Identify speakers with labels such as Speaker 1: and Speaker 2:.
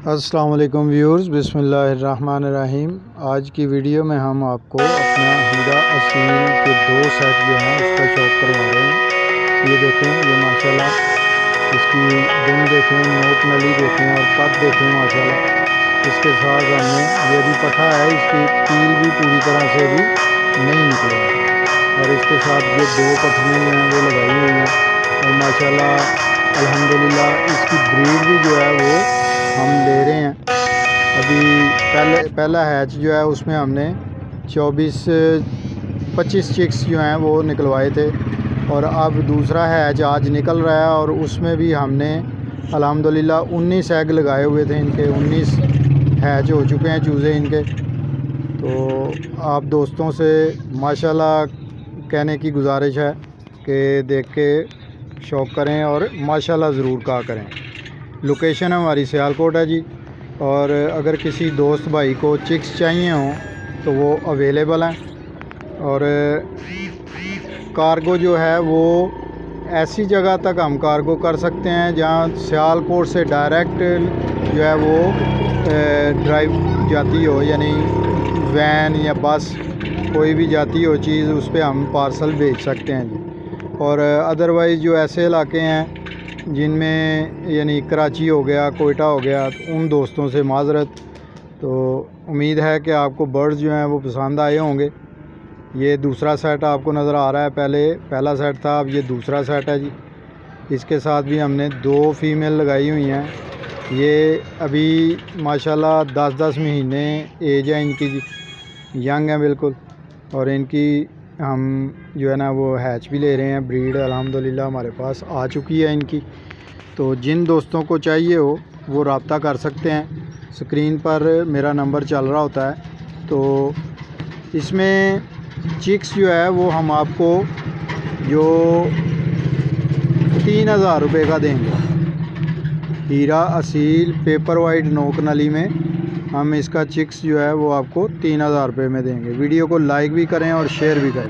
Speaker 1: अस्सलाम वालेकुम व्यूअर्स, बिस्मिल्लाहिर्रहमानिर्रहीम। आज की वीडियो में हम आपको अपना हीरा असील के 2 सेट जो हैं उसका शौक करवा रहे हैं। ये देखें, ये माशाल्लाह इसकी दुम देखें, नोक नली देखें और कद देखें माशाल्लाह। इसके साथ हमने ये भी पठा है, इसकी कील भी पूरी तरह से भी नहीं निकली और इसके साथ ये 2 पठने जो हैं वो लगाई हुई हैं और माशाल्लाह अल्हम्दुलिल्लाह इसकी ब्रीड भी जो है वो हम ले रहे हैं। अभी पहला हैच जो है उसमें हमने 24-25 चिक्स जो हैं वो निकलवाए थे और अब दूसरा हैच आज निकल रहा है और उसमें भी हमने अल्हम्दुलिल्लाह 19 एग लगाए हुए थे। इनके 19 हैच हो चुके हैं चूज़े इनके। तो आप दोस्तों से माशाल्लाह कहने की गुजारिश है कि देख के शौक़ करें और माशाल्लाह ज़रूर कहा करें। लोकेशन हमारी सियालकोट है जी, और अगर किसी दोस्त भाई को चिक्स चाहिए हों तो वो अवेलेबल हैं। और कार्गो जो है वो ऐसी जगह तक हम कार्गो कर सकते हैं जहाँ सियालकोट से डायरेक्ट जो है वो ड्राइव जाती हो, यानी वैन या बस कोई भी जाती हो चीज़, उस पर हम पार्सल भेज सकते हैं जी। और अदरवाइज़ जो ऐसे इलाके हैं जिनमें यानी कराची हो गया, कोयटा हो गया, उन दोस्तों से माज़रत। तो उम्मीद है कि आपको बर्ड्स जो हैं वो पसंद आए होंगे। ये दूसरा सेट आपको नज़र आ रहा है, पहला सेट था, अब ये दूसरा सेट है जी। इसके साथ भी हमने 2 फीमेल लगाई हुई हैं। ये अभी माशाल्लाह 10-10 महीने एज है इनकी जी, यंग है बिल्कुल। और इनकी हम जो है ना वो हैच भी ले रहे हैं। ब्रीड अल्हम्दुलिल्लाह हमारे पास आ चुकी है इनकी। तो जिन दोस्तों को चाहिए हो वो रब्ता कर सकते हैं। स्क्रीन पर मेरा नंबर चल रहा होता है। तो इसमें चिक्स जो है वो हम आपको जो 3000 रुपये का देंगे। हीरा असील पेपर वाइट नोक नली में हम इसका चिक्स जो है वो आपको 3000 रुपये में देंगे। वीडियो को लाइक भी करें और शेयर भी करें।